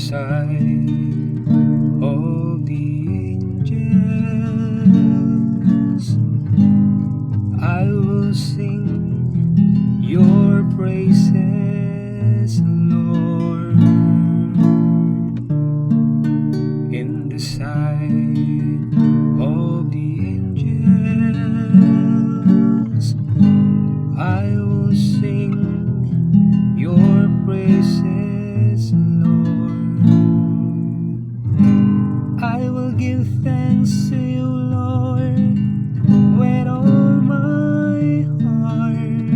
side of the angels, I will sing your praises, Lord. In the sight of the angels, I will sing your praises, Lord. I will give thanks to you, Lord, with all my heart,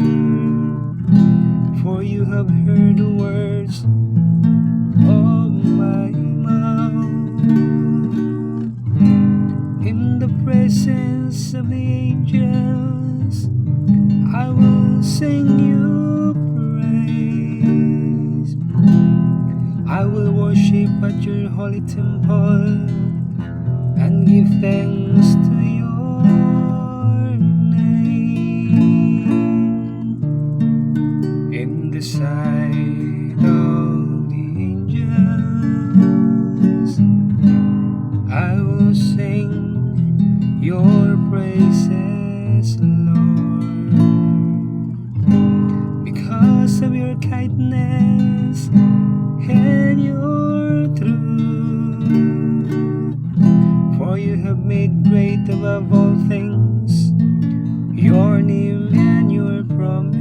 for you have heard the words of my mouth. In the presence of the angels, I will sing you praise. I will worship at your holy temple and give thanks to your name. In the sight of the angels, I will sing your praises, Lord. Because of your kindness and your truth, for you have made great above all things your name and your promise.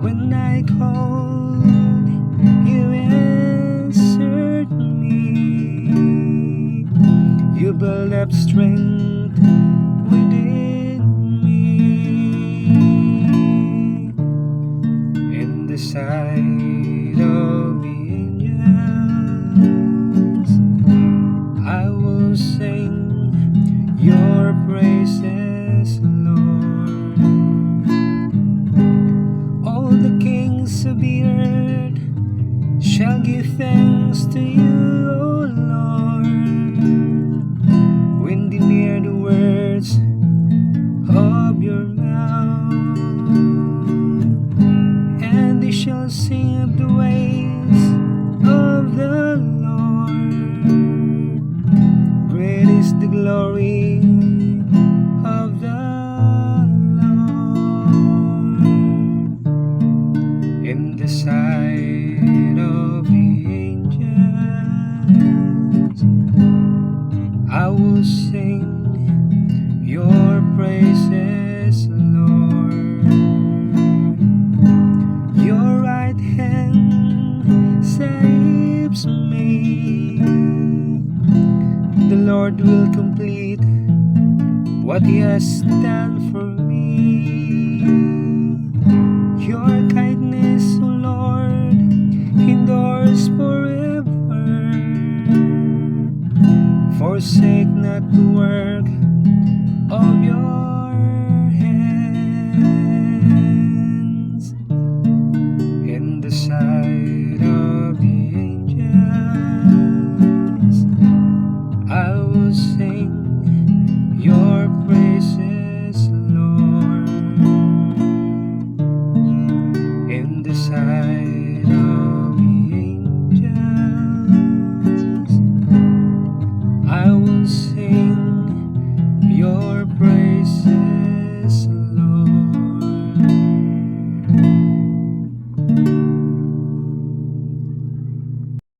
When I called, you answered me. You build up strength within me. In the sight of the angels, I will sing your praises, Lord. All the kings of the earth shall give thanks to you, O Lord, when they hear the words of your mouth, and they shall sing of the ways of the Lord. Great is the glory of the Lord. In the sight of the angels, I will sing your praises, Lord. Your right hand saves me. The Lord will complete what He has done for me. Your kindness, O Lord, endures forever. Forsake not the work of your hands. In the sight of the angels, I will sing your praises, Lord. In the sight of the angels, I will sing your praises, Lord.